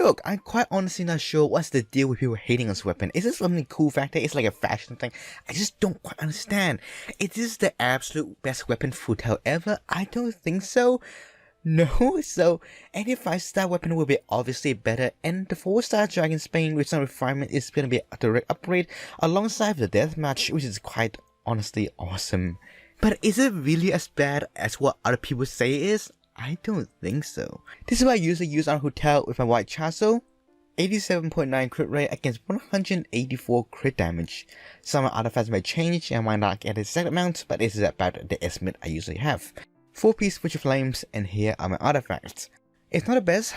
Look, I'm quite honestly not sure what's the deal with people hating on this weapon. Is this something cool factor? It's like a fashion thing. I just don't quite understand. Is this the absolute best weapon for TAO ever? I don't think so. No, so any 5-star weapon will be obviously better, and the 4-star Dragon Spain with some refinement is going to be a direct upgrade alongside the deathmatch, which is quite honestly awesome. But is it really as bad as what other people say it is? I don't think so. This is what I usually use on Hotel with my white Tassel. 87.9 crit rate against 184 crit damage. Some artifacts may change and might not get the exact amount, but this is about the estimate I usually have. 4-piece Switch of Flames, and here are my artifacts. It's not the best.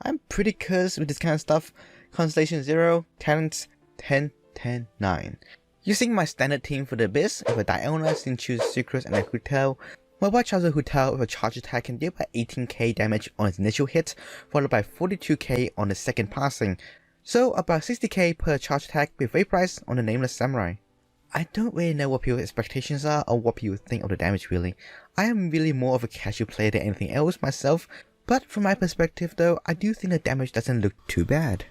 I'm pretty cursed with this kind of stuff. Constellation 0, Talents 10, 10, 9. Using my standard team for the Abyss, with a Diona, then choose Sucrose and a Hotel. My white Tassel Hotel with a charge attack can deal about 18k damage on its initial hit, followed by 42k on the second passing. So about 60k per charge attack with Vaporize on the Nameless Samurai. I don't really know what people's expectations are or what people think of the damage really. I am really more of a casual player than anything else myself, but from my perspective though, I do think the damage doesn't look too bad.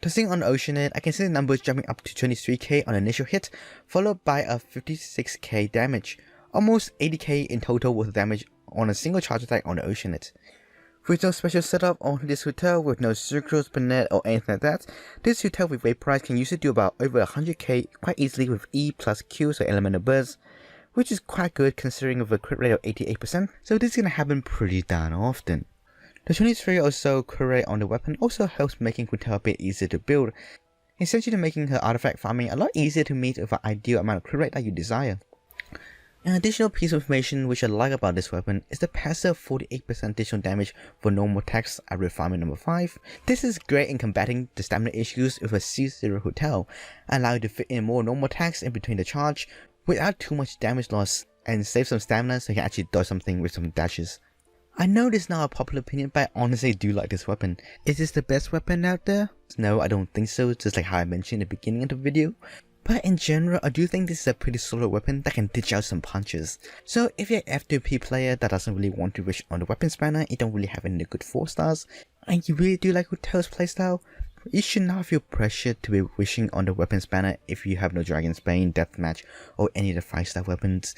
Tossing on Oceanid, I can see the numbers jumping up to 23k on initial hit, followed by a 56k damage. Almost 80k in total with damage on a single charge attack on the Oceanid. With no special setup on this Hotel with no Sucrose, Burnett or anything like that, this Hotel with Vaporize can usually do about over 100k quite easily with E plus Q, so Elemental Burst, which is quite good considering with a crit rate of 88%, so this is going to happen pretty darn often. The 23 or so crit rate on the weapon also helps making Hotel a bit easier to build, essentially making her artifact farming a lot easier to meet with an ideal amount of crit rate that you desire. An additional piece of information which I like about this weapon is the passive 48% additional damage for normal attacks at refinement number 5. This is great in combating the stamina issues with a C0 Hotel, allowing you to fit in more normal attacks in between the charge without too much damage loss and save some stamina so you can actually dodge something with some dashes. I know this is not a popular opinion, but I honestly do like this weapon. Is this the best weapon out there? No, I don't think so, just like how I mentioned in the beginning of the video. But in general, I do think this is a pretty solid weapon that can dish out some punches. So if you're an F2P player that doesn't really want to wish on the weapon spanner, you don't really have any good 4 stars, and you really do like Hotel's playstyle, you should not feel pressured to be wishing on the weapon spanner if you have no Dragon Spain, Deathmatch, or any of the 5-star weapons.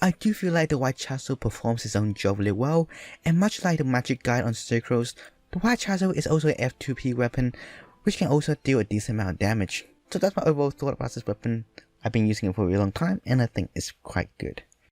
I do feel like the White Tassel performs its own job really well, and much like the Magic Guide on Sucrose, the White Tassel is also an F2P weapon, which can also deal a decent amount of damage. So that's my overall thought about this weapon. I've been using it for a really long time and I think it's quite good.